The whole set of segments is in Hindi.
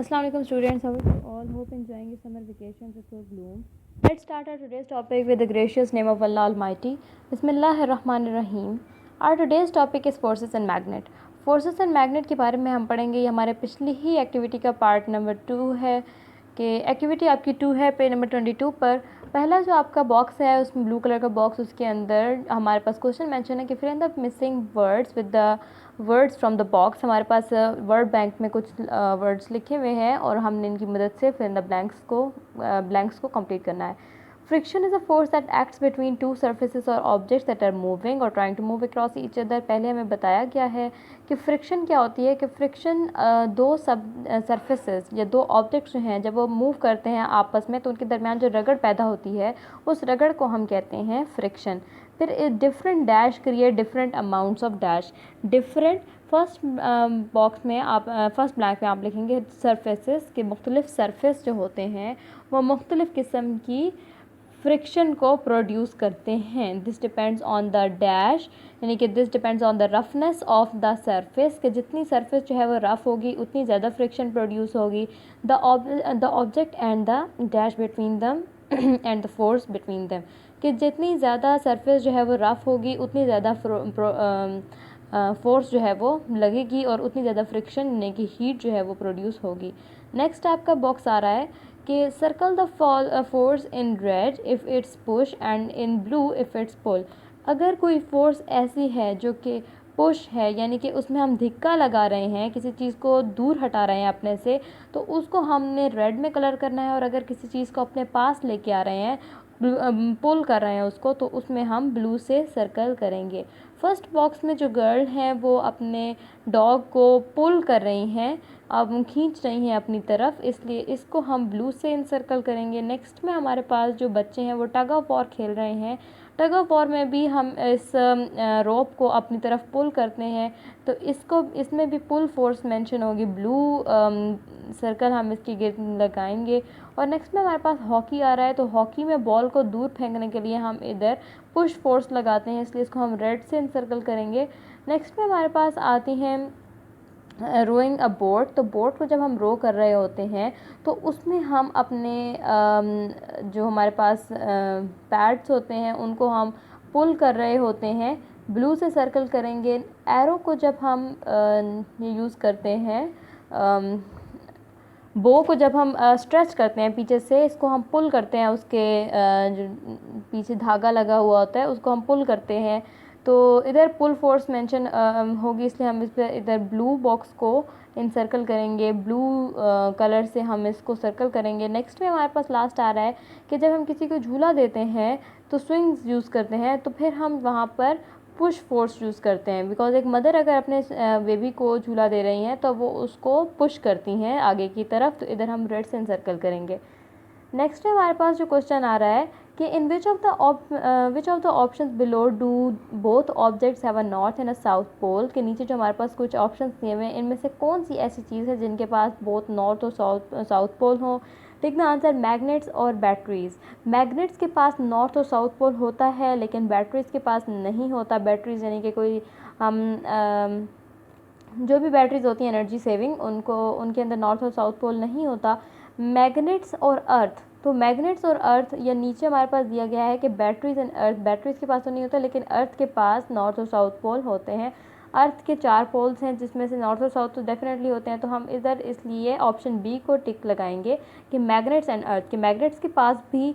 Assalamu alaikum students, how are you all? Hope enjoying your summer vacations before gloom. Let's start our today's topic with the gracious name of Allah Almighty. Bismillahir Rahmanir Rahim. Our today's topic is forces and magnet. Forces and magnet के बारे में हम पढ़ेंगे। ये हमारे पिछली ही एक्टिविटी का पार्ट नंबर 2 है कि एक्टिविटी आपकी 2 है पेज नंबर 22 पर। पहला जो आपका बॉक्स है उसमें ब्लू कलर का बॉक्स, उसके अंदर हमारे पास क्वेश्चन मेंशन है कि fill in the missing words with the words from the box. हमारे पास वर्ड बैंक में कुछ वर्ड्स लिखे हुए हैं और हमने इनकी मदद से फिल इन द ब्लैंक्स को कंप्लीट करना है। Friction is a force that acts between two surfaces और ऑब्जेक्ट्स दैट आर मूविंग और trying to move across each other. पहले हमें बताया गया है कि फ्रिक्शन क्या होती है कि फ्रिक्शन दो सर्फेसिस या दो ऑब्जेक्ट्स जो हैं जब वो मूव करते हैं आपस में तो उनके दरमियान जो रगड़ पैदा होती है उस रगड़ को हम कहते हैं फ्रिक्शन। फिर different dash create different amounts of dash. Different first box में आप फर्स्ट ब्लैंक में आप लिखेंगे सरफेसेस के मुख्तलिफ सरफेस जो होते हैं वो मुख्तलिफ किस्म की फ्रिक्शन को प्रोड्यूस करते हैं। This depends on the dash, यानी कि this depends on the roughness of the surface, कि जितनी सरफेस जो है वो रफ़ होगी उतनी ज़्यादा फ्रिक्शन प्रोड्यूस होगी। The object and the dash between them and the force between them, कि जितनी ज़्यादा सरफेस जो है वो रफ़ होगी उतनी ज़्यादा फोर्स जो है वो लगेगी और उतनी ज़्यादा फ्रिक्शन यानी कि हीट जो है वो प्रोड्यूस होगी। नेक्स्ट आपका बॉक्स आ रहा है कि circle the force in red if it's push and in blue if it's pull. अगर कोई फोर्स ऐसी है जो कि पुश है यानी कि उसमें हम धिक्का लगा रहे हैं, किसी चीज़ को दूर हटा रहे हैं अपने से, तो उसको हमने रेड में कलर करना है। और अगर किसी चीज़ को अपने पास लेके आ रहे हैं, पुल कर रहे हैं उसको, तो उसमें हम ब्लू से सर्कल करेंगे। फर्स्ट बॉक्स में जो गर्ल हैं वो अपने डॉग को पुल कर रही हैं, अब खींच रही हैं अपनी तरफ, इसलिए इसको हम ब्लू से इंसर्कल करेंगे। नेक्स्ट में हमारे पास जो बच्चे हैं वो टग ऑफ वॉर खेल रहे हैं। टग ऑफ वॉर में भी हम इस रोप को अपनी तरफ पुल करते हैं, तो इसमें भी पुल फोर्स मेंशन होगी। ब्लू सर्कल हम इसकी गिर्द लगाएंगे। और नेक्स्ट में हमारे पास हॉकी आ रहा है, तो हॉकी में बॉल को दूर फेंकने के लिए हम इधर पुश फोर्स लगाते हैं, इसलिए इसको हम रेड से इंसर्कल करेंगे। नेक्स्ट में हमारे पास आती हैं रोइंग अ बोट। तो बोट को जब हम रो कर रहे होते हैं तो उसमें हम अपने जो हमारे पास पैड्स होते हैं उनको हम पुल कर रहे होते हैं, ब्लू से सर्कल करेंगे। एरो को जब हम यूज़ करते हैं, बो को जब हम स्ट्रेच करते हैं पीछे से, इसको हम पुल करते हैं, उसके जो पीछे धागा लगा हुआ होता है उसको हम पुल करते हैं, तो इधर पुल फोर्स मेंशन होगी, इसलिए हम इस पर इधर ब्लू बॉक्स को इंसर्कल करेंगे, ब्लू कलर से हम इसको सर्कल करेंगे। नेक्स्ट में हमारे पास लास्ट आ रहा है कि जब हम किसी को झूला देते हैं तो स्विंग्स यूज़ करते हैं, तो फिर हम वहाँ पर पुश फोर्स यूज़ करते हैं, बिकॉज एक मदर अगर अपने बेबी को झूला दे रही हैं तो वो उसको पुश करती हैं आगे की तरफ, तो इधर हम रेड से सर्कल करेंगे। नेक्स्ट में हमारे पास जो क्वेश्चन आ रहा है कि in which of the options below do both objects have a north and a south pole. के नीचे जो हमारे पास कुछ ऑप्शंस दिए हुए हैं इनमें से कौन सी ऐसी चीज़ है जिनके पास बोथ नॉर्थ और साउथ पोल हो। टेक द आंसर मैग्नेट्स और बैटरीज़। मैग्नेट्स के पास नॉर्थ और साउथ पोल होता है लेकिन बैटरीज़ के पास नहीं होता। बैटरीज़ यानी कि कोई हम जो भी बैटरीज़ होती हैं एनर्जी सेविंग, उनके अंदर नॉर्थ और साउथ पोल नहीं होता। मैग्नेट्स और अर्थ, तो मैग्नेट्स और अर्थ या नीचे हमारे पास दिया गया है कि बैटरीज एंड अर्थ, बैटरीज के पास तो नहीं होता लेकिन अर्थ के पास नॉर्थ और साउथ पोल होते हैं। अर्थ के 4 पोल्स हैं जिसमें से नॉर्थ और साउथ तो डेफिनेटली होते हैं, तो हम इधर इसलिए ऑप्शन बी को टिक लगाएंगे कि मैग्नेट्स एंड अर्थ, के मैग्नेट्स के पास भी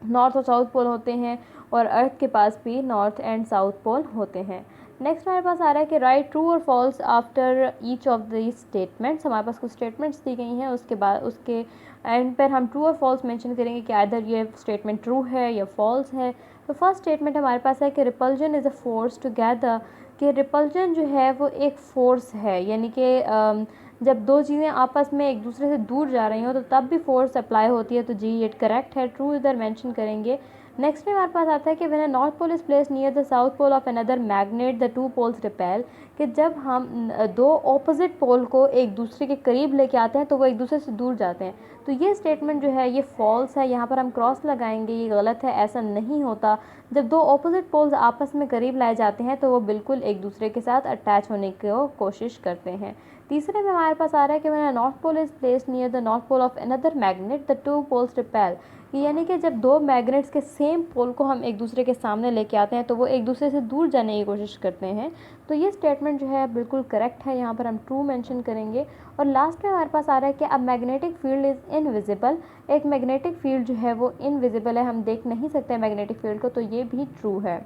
नॉर्थ और साउथ पोल होते हैं और अर्थ के पास भी नॉर्थ एंड साउथ पोल होते हैं। नेक्स्ट हमारे पास आ रहा है कि राइट ट्रू और false after each of the statements. हमारे पास कुछ स्टेटमेंट्स दी गई हैं, उसके बाद उसके एंड पर हम ट्रू और फॉल्स मेंशन करेंगे कि आइदर ये स्टेटमेंट ट्रू है या फॉल्स है। तो फर्स्ट स्टेटमेंट हमारे पास है कि repulsion is a force together, कि रिपल्जन जो है वो एक फ़ोर्स है, यानी कि जब दो चीज़ें आपस में एक दूसरे से दूर जा रही हो तो तब भी फोर्स अप्लाई होती है, तो जी ये करेक्ट है, ट्रू इधर मेंशन करेंगे। नेक्स्ट में हमारे पास आता है कि when a north pole is place near the south pole of another magnet the two poles repel, कि जब हम दो ऑपोजिट पोल को एक दूसरे के करीब लेके आते हैं तो वो एक दूसरे से दूर जाते हैं। तो ये स्टेटमेंट जो है ये फॉल्स है, यहाँ पर हम क्रॉस लगाएंगे, ये गलत है, ऐसा नहीं होता। जब दो ऑपोजिट पोल्स आपस में करीब लाए जाते हैं तो वो बिल्कुल एक दूसरे के साथ अटैच होने की कोशिश करते हैं। तीसरे में हमारे पास आ रहा है कि when north pole is placed near the north pole of another magnet the two poles repel, यानी कि जब दो मैग्नेट्स के सेम पोल को हम एक दूसरे के सामने लेके आते हैं तो वो एक दूसरे से दूर जाने की कोशिश करते हैं। तो ये स्टेटमेंट जो है बिल्कुल करेक्ट है, यहाँ पर हम ट्रू मेंशन करेंगे। और लास्ट में हमारे पास आ रहा है कि अब मैग्नेटिक फील्ड इज़ इनविजिबल, एक मैग्नेटिक फील्ड जो है वो इनविजिबल है, हम देख नहीं सकते मैग्नेटिक फील्ड को, तो ये भी ट्रू है।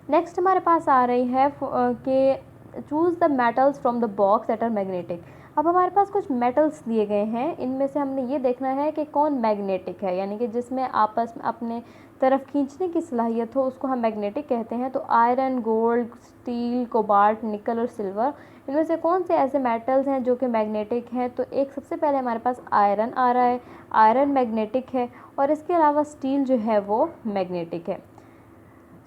नेक्स्ट हमारे पास आ रही है कि choose the metals from the box that are magnetic. अब हमारे पास कुछ मेटल्स दिए गए हैं, इनमें से हमने ये देखना है कि कौन मैग्नेटिक है, यानी कि जिसमें आपस में अपने तरफ खींचने की सलाहियत हो उसको हम मैग्नेटिक कहते हैं। तो आयरन, गोल्ड, स्टील, कोबाल्ट, निकल और सिल्वर, इनमें से कौन से ऐसे मेटल्स हैं जो कि मैग्नेटिक हैं? तो एक सबसे पहले हमारे पास आयरन आ रहा है, आयरन मैग्नेटिक है, और इसके अलावा स्टील जो है वो मैग्नेटिक है।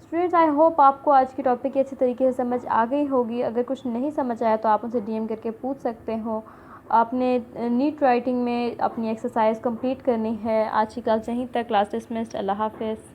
स्टूडेंट्स, आई होप आपको आज की टॉपिक की अच्छी तरीके से समझ आ गई होगी। अगर कुछ नहीं समझ आया तो आप उनसे डीएम करके पूछ सकते हो। आपने नीट राइटिंग में अपनी एक्सरसाइज कंप्लीट करनी है। आज की क्लास यहीं तक। Class dismissed. अल्लाह हाफिज़।